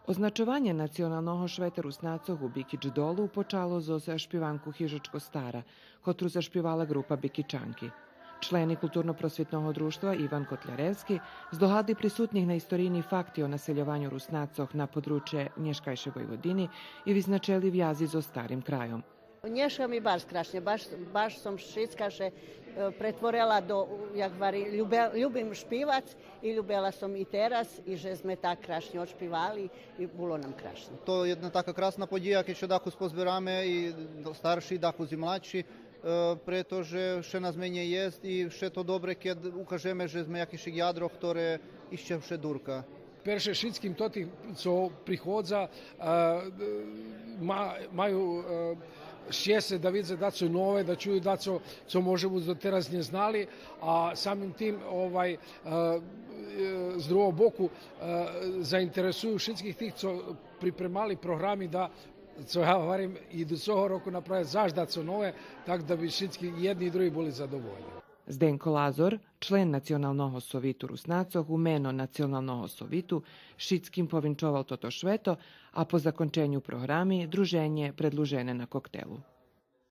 Označovanje nacionalного šveteru snacohu Bikič dolu počalo zo zašpěvanku Hižočko stara, kotru zašpěvala grupa Bikičanki. Členi kulturno-prosvjetnog društva Ivan Kotljarevski zdohadli prisutnih na istorijni fakti o naseljovanju Rusnacoh na područje Nješkajše Vojvodini i vyznačili vjazi zo starim krajom. Nješka mi baš strašně, baš som šitskaše pretvorila do, jak vari, ljubim špivac i ljubila som i teraz i že sme tak krašně odšpivali i bilo nam krašno. To je jedna така красна подія, що даху спозбираме і старші, даху зі младші, pretože še na zmene je i še to dobre, keď ukážeme, že sme jakýši jadro, ktoré ešte vše durka. Перше šitskim totih, co prihodza, maju šćese da vide da su nove, da čuju da co možemo do teraz ne znali, a samim tim z drugog boku zainteresuju šitskih tih co pripremali programi da co ja varim i do цього roku naprave zažda co nove, tak da bi šitski jedni i drugi boli zadovoljni. Zdenko Lazor, člen Nacionalnog sovitu Rusnacoh, umeno Nacionalnog sovitu, šitskim povinčoval toto šveto, a po zakončenju programi druženje predlužene na koktelu.